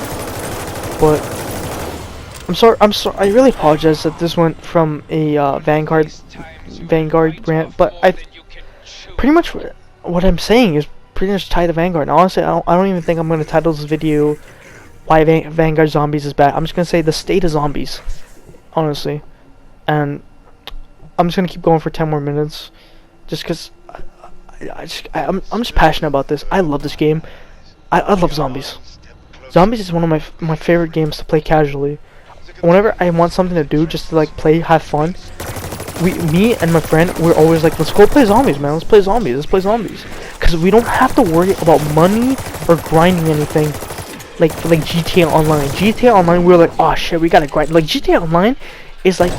But I'm sorry. I really apologize that this went from a Vanguard rant, but I pretty much what I'm saying is pretty much tied to Vanguard. And honestly, I don't even think I'm going to title this video why Vanguard Zombies is bad. I'm just going to say the state of zombies, honestly. And I'm just going to keep going for 10 more minutes, just because I'm just passionate about this. I love this game. I love zombies. Zombies is one of my favorite games to play casually. Whenever I want something to do, just to like play, have fun, me and my friend, we're always like, let's go play zombies, man. Let's play zombies. Because we don't have to worry about money or grinding anything. Like GTA Online. GTA Online, we're like, oh shit, we gotta grind. Like GTA Online is like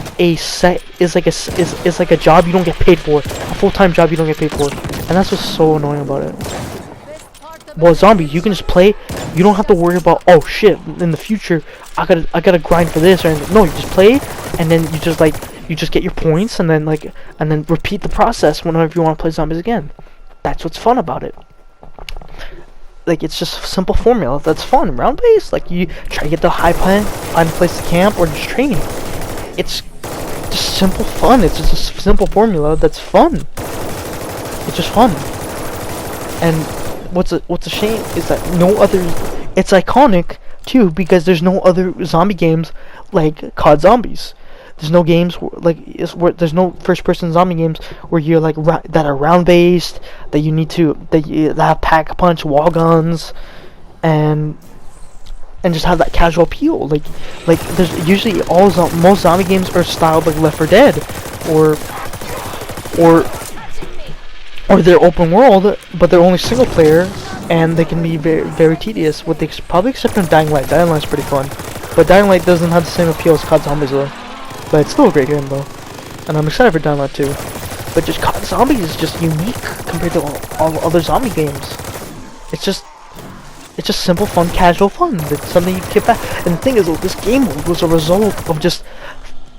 a job you don't get paid for, a full-time job you don't get paid for, and that's what's so annoying about it. Well, zombies, you can just play. You don't have to worry about, oh shit, in the future I gotta grind for this or anything. No, you just play, and then you just get your points, and then repeat the process whenever you want to play zombies again. That's what's fun about it. Like, it's just a simple formula that's fun. Round based, like you try to get the high plan, find a place to camp, or just training. It's just simple fun. It's just a simple formula that's fun. It's just fun. And what's a shame is that no other. It's iconic too, because there's no other zombie games like COD Zombies. There's no games where there's no first-person zombie games where you're like that are round-based, that you need to that have pack-a-punch wall guns, and just have that casual appeal. Like there's usually most zombie games are styled like Left 4 Dead, or they're open world, but they're only single player, and they can be very, very tedious. With probably except for Dying Light. Dying Light's pretty fun, but Dying Light doesn't have the same appeal as COD Zombies though. But it's still a great game though, and I'm excited for Dying Light 2. But just COD Zombies is just unique compared to all other zombie games. It's just simple, fun, casual fun. It's something you get back. And the thing is, this game was a result of just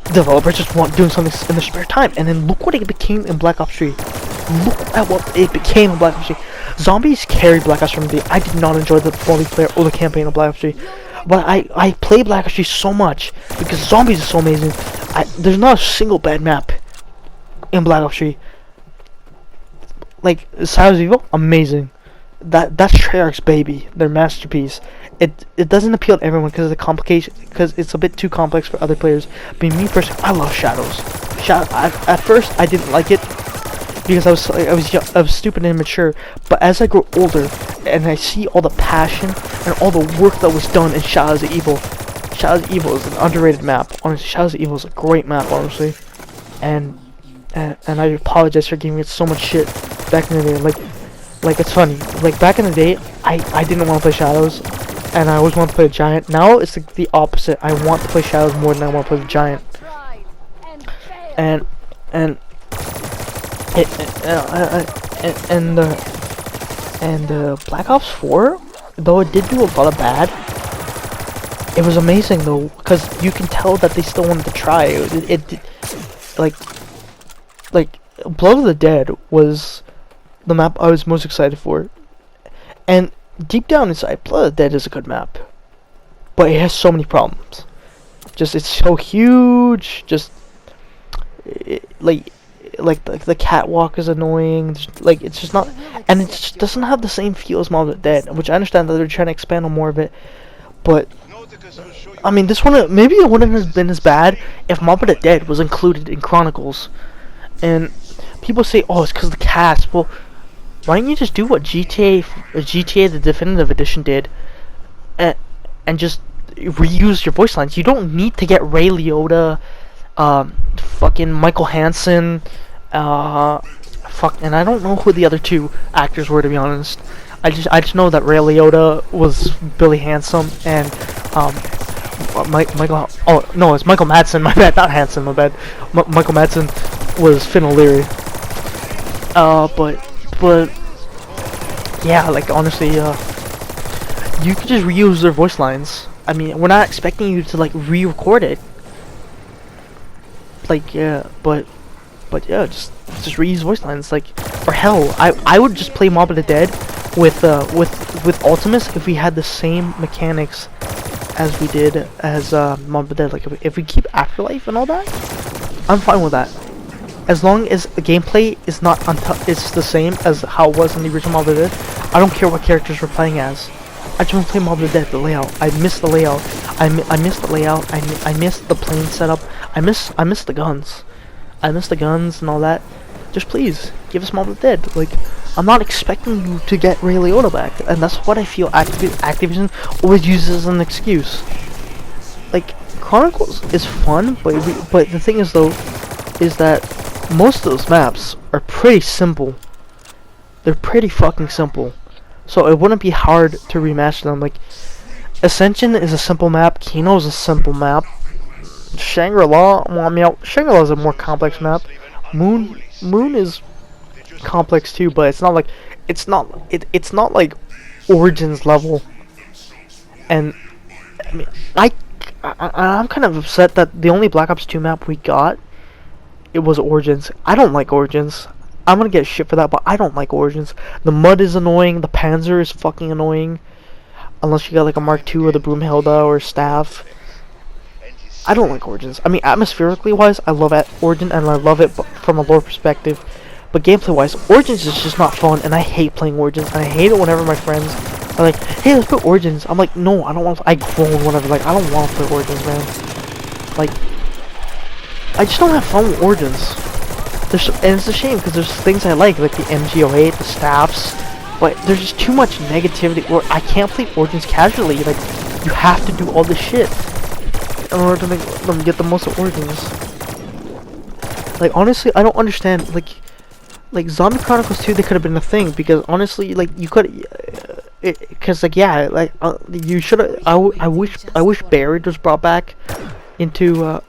developers just doing something in their spare time. And then look what it became in Black Ops 3. Look at what it became in Black Ops 3. Zombies carried Black Ops 3. I did not enjoy the multiplayer or the campaign of Black Ops 3. But I play Black Ops 3 so much because zombies is so amazing. There's not a single bad map in Black Ops 3. Like Shadows of Evil, amazing. That's Treyarch's baby, their masterpiece. It doesn't appeal to everyone because of the complication, because it's a bit too complex for other players. But me personally, I love Shadows. At first, I didn't like it because I was stupid and immature. But as I grow older and I see all the passion and all the work that was done in Shadows of Evil, Shadows of Evil is an underrated map. Honestly, Shadows of Evil is a great map, honestly. And I apologize for giving it so much shit back in the day. Like, Like, it's funny. Like, back in the day, I didn't want to play Shadows, and I always wanted to play a Giant. Now, it's like the opposite. I want to play Shadows more than I want to play the Giant. And Black Ops 4, though it did do a lot of bad, it was amazing though, because you can tell that they still wanted to try. Like Blood of the Dead was the map I was most excited for, and deep down inside, Blood of the Dead is a good map, but it has so many problems. Just, it's so huge. Just like the catwalk is annoying. Like, it's just not, and it just doesn't have the same feel as Mob of the Dead, which I understand that they're trying to expand on more of it. But I mean, this one, maybe it wouldn't have been as bad if Mob of the Dead was included in Chronicles. And people say, oh, it's because of the cast. Well, why don't you just do what GTA the Definitive Edition did, and just reuse your voice lines? You don't need to get Ray Liotta, fucking Michael Hansen, and I don't know who the other two actors were, to be honest. I just know that Ray Liotta was Billy Handsome, and Michael. Oh no, it's Michael Madsen. My bad, not Hansen. My bad. Michael Madsen was Finn O'Leary. But yeah, like, honestly, you could just reuse their voice lines. I mean, we're not expecting you to like re-record it. Like, yeah, but yeah, just reuse voice lines. Like, or hell, I would just play Mob of the Dead with Ultimus if we had the same mechanics as we did as Mob of the Dead. Like, if we keep Afterlife and all that, I'm fine with that. As long as the gameplay is not it's the same as how it was in the original Mob of the Dead. I don't care what characters we're playing as. I just want to play Mob of the Dead. The layout. I miss the layout. I miss the layout. I miss the plane setup. I miss the guns. I miss the guns and all that. Just please give us Mob of the Dead. Like, I'm not expecting you to get Ray Liotta back, and that's what I feel Activision always uses as an excuse. Like, Chronicles is fun, but the thing is though, is that most of those maps are pretty simple. They're pretty fucking simple. So it wouldn't be hard to remaster them. Like, Ascension is a simple map. Kino is a simple map. Shangri-La, well, I mean, Shangri-La is a more complex map. Moon is complex too, but it's not like it's not like Origins level. And I mean, I'm kind of upset that the only Black Ops 2 map we got, it was Origins. I don't like Origins. I'm gonna get shit for that, but I don't like Origins. The mud is annoying. The Panzer is fucking annoying. Unless you got like a Mark II or the Broomhilda or Staff. I don't like Origins. I mean, atmospherically wise, I love Origin, and I love it from a lore perspective. But gameplay wise, Origins is just not fun, and I hate playing Origins. And I hate it whenever my friends are like, "Hey, let's play Origins." I'm like, "No, I don't want to." I groan whenever, like, I don't want to play Origins, man. Like, I just don't have fun with Origins. And it's a shame because there's things I like the MG08, the staffs, but there's just too much negativity. Or I can't play Origins casually. Like, you have to do all this shit in order to make them get the most of Origins. Like, honestly, I don't understand. Like Zombie Chronicles 2, they could have been a thing, because honestly, like, you could, because like, yeah, like, you should have. I wish Buried was brought back into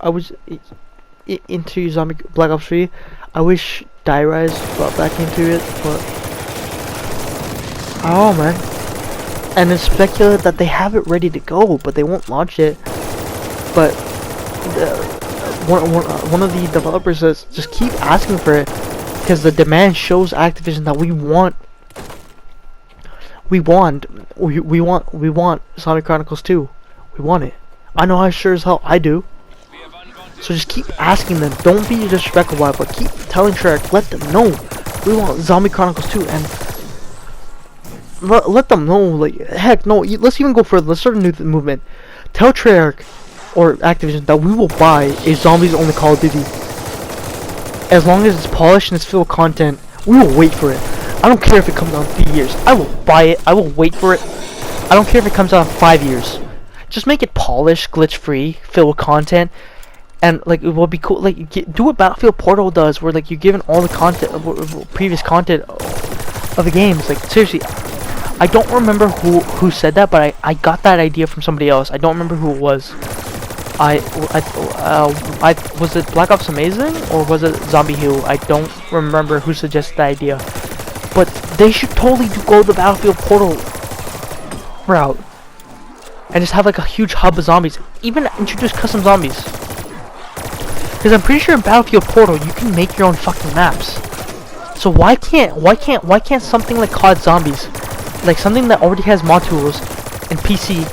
into Zombie Black Ops 3. I wish Die Rise brought back into it, but oh man. And it's speculated that they have it ready to go, but they won't launch it. But one of the developers says, just keep asking for it, because the demand shows Activision that we want Sonic Chronicles 2. We want it. I know, I sure as hell I do. So just keep asking them. Don't be disrespectful about it, but keep telling Treyarch, let them know we want Zombie Chronicles 2, and let them know. Like, heck, no, let's even go further. Let's start a new movement. Tell Treyarch or Activision that we will buy a zombies only Call of Duty. As long as it's polished and it's filled with content, we will wait for it. I don't care if it comes out in 3 years. I will buy it. I will wait for it. I don't care if it comes out in 5 years. Just make it polished, glitch free, filled with content. And like, it will be cool. Like, do what Battlefield Portal does, where like you're given all the content, previous content, of the games. Like, seriously, I don't remember who said that, but I got that idea from somebody else. I don't remember who it was. I was it Black Ops Amazing or was it Zombie Who? I don't remember who suggested the idea. But they should totally go the Battlefield Portal route and just have like a huge hub of zombies. Even introduce custom zombies. Because I'm pretty sure in Battlefield Portal you can make your own fucking maps. So why can't something like COD Zombies, like something that already has mod tools and PC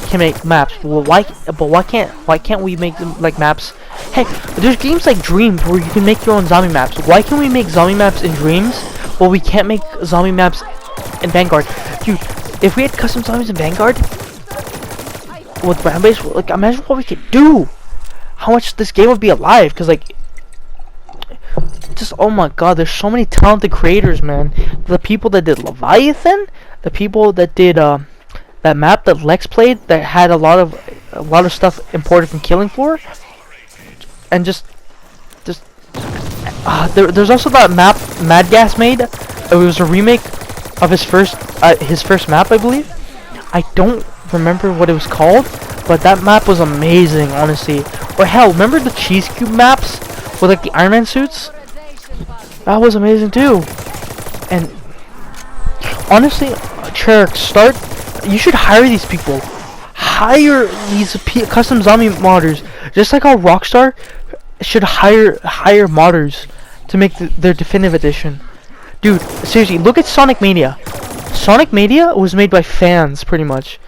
can make maps? Well, why can't we make them like maps? Hey, there's games like Dreams where you can make your own zombie maps. Why can we make zombie maps in Dreams, but we can't make zombie maps in Vanguard? Dude, if we had custom zombies in Vanguard with ground base, like imagine what we could do. How much this game would be alive? Because like, just oh my god, there's so many talented creators, man. The people that did Leviathan, the people that did that map that Lex played that had a lot of stuff imported from Killing Floor, and there's also that map Mad Gas made. It was a remake of his first map, I believe. I don't remember what it was called, but that map was amazing, honestly. Or hell, remember the Cheese Cube maps with like the Iron Man suits? That was amazing too. And honestly, Cherk, you should hire these people. Hire these custom zombie modders, just like how Rockstar should hire modders to make their definitive edition. Dude, seriously, look at Sonic Mania. Sonic Mania was made by fans, pretty much.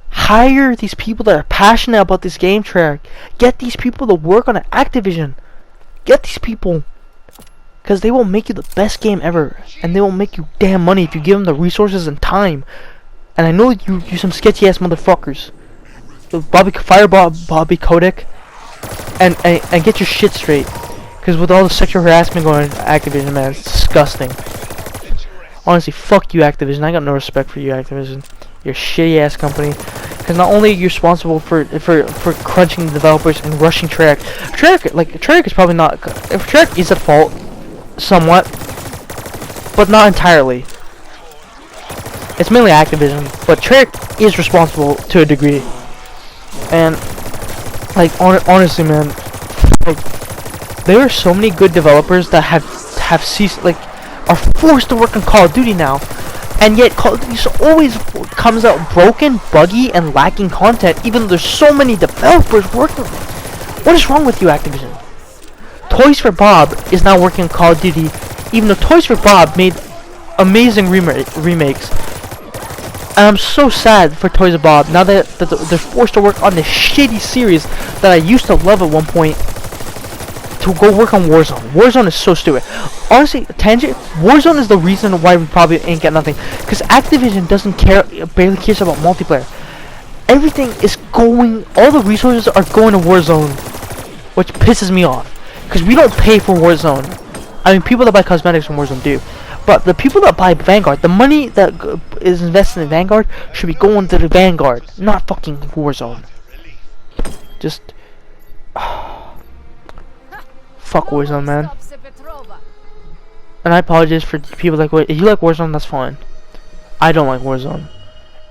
Hire these people that are passionate about this game track. Get these people to work on Activision. Get these people. Because they will make you the best game ever. And they will make you damn money if you give them the resources and time. And I know you some sketchy ass motherfuckers. Bobby Kotick. And get your shit straight. Because with all the sexual harassment going on Activision, man, it's disgusting. Honestly, fuck you, Activision. I got no respect for you, Activision. You're a shitty ass company. Because not only are you responsible for crunching the developers and rushing Treyarch. Treyarch is probably not. If Treyarch is at fault, somewhat, but not entirely. It's mainly Activision, but Treyarch is responsible to a degree. And like honestly, man, like there are so many good developers that have ceased, like, are forced to work on Call of Duty now. And yet, Call of Duty always comes out broken, buggy, and lacking content, even though there's so many developers working on it. What is wrong with you, Activision? Toys for Bob is now working on Call of Duty, even though Toys for Bob made amazing remakes. And I'm so sad for Toys for Bob, now that they're forced to work on this shitty series that I used to love at one point, to go work on Warzone. Warzone is so stupid. Honestly, tangent, Warzone is the reason why we probably ain't get nothing. Because Activision doesn't care, barely cares about multiplayer. Everything is going, all the resources are going to Warzone, which pisses me off. Because we don't pay for Warzone. I mean, people that buy cosmetics from Warzone do. But the people that buy Vanguard, the money that is invested in Vanguard should be going to the Vanguard, not fucking Warzone. Just... fuck Warzone, man. And I apologize for people like, if you like Warzone, that's fine. I don't like Warzone.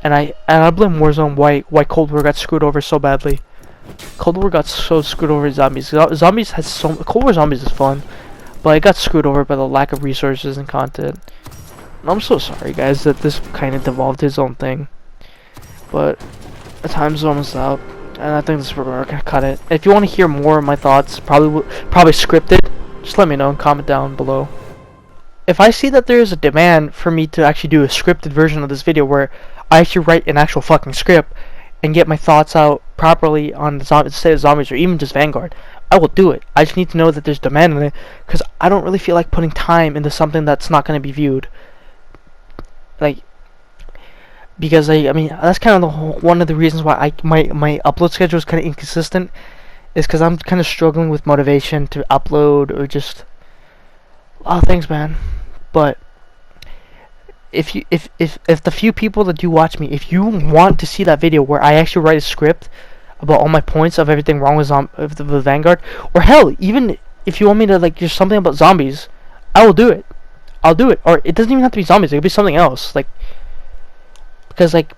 And I blame Warzone why Cold War got screwed over so badly. Cold War got so screwed over Zombies. Zombies has Cold War Zombies is fun, but it got screwed over by the lack of resources and content. And I'm so sorry, guys, that this kind of devolved his own thing. But the time's almost out, and I think this is where we're gonna cut it. If you want to hear more of my thoughts, probably scripted, just let me know and comment down below. If I see that there is a demand for me to actually do a scripted version of this video where I actually write an actual fucking script and get my thoughts out properly on the state of zombies, or even just Vanguard, I will do it. I just need to know that there's demand in it, because I don't really feel like putting time into something that's not going to be viewed. Like, because I mean, that's kind of one of the reasons why my upload schedule is kind of inconsistent, is because I'm kind of struggling with motivation to upload, or just a lot of things, man. But if the few people that do watch me, if you want to see that video where I actually write a script about all my points of everything wrong with the Vanguard, or hell, even if you want me to, like, just something about zombies, I will do it. I'll do it. Or it doesn't even have to be zombies. It could be something else. Like, because like,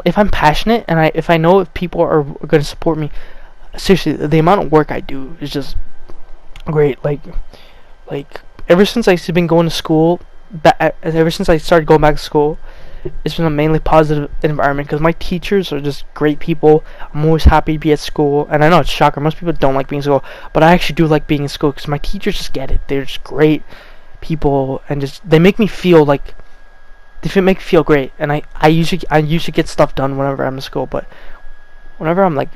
if I'm passionate and if I know if people are going to support me, seriously, the amount of work I do is just great. Like ever since I've been going to school, ever since I started going back to school, it's been a mainly positive environment because my teachers are just great people. I'm always happy to be at school, and I know it's a shocker. Most people don't like being in school, but I actually do like being in school because my teachers just get it. They're just great people, and just they make me feel like they make me feel great. And I usually get stuff done whenever I'm in school, but whenever I'm like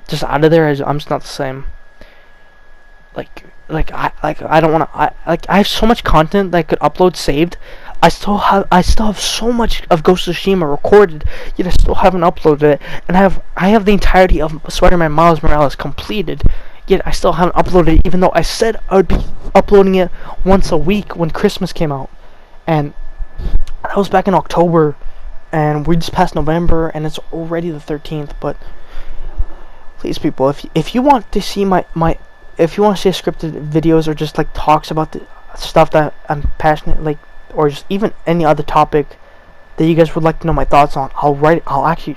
just out of there, I'm just not the same. I don't want to. I have so much content that I could upload saved. I still have so much of Ghost of Tsushima recorded, yet I still haven't uploaded it. And I have the entirety of Spider-Man Miles Morales completed, yet I still haven't uploaded it, even though I said I would be uploading it once a week when Christmas came out. And that was back in October, and we just passed November, and it's already the 13th. But please, people, if you want to see if you want to see scripted videos or just like talks about the stuff that I'm passionate, like, or just even any other topic that you guys would like to know my thoughts on, I'll actually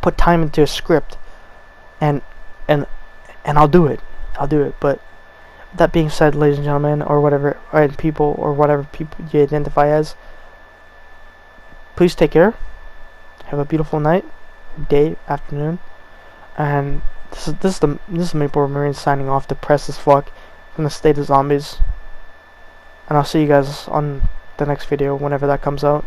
put time into a script, and I'll do it. But that being said, ladies and gentlemen, or whatever, or people, or whatever people you identify as, please take care. Have a beautiful night, day, afternoon, and this is Maple Marine signing off, depressed as fuck from the state of zombies. And I'll see you guys on the next video whenever that comes out.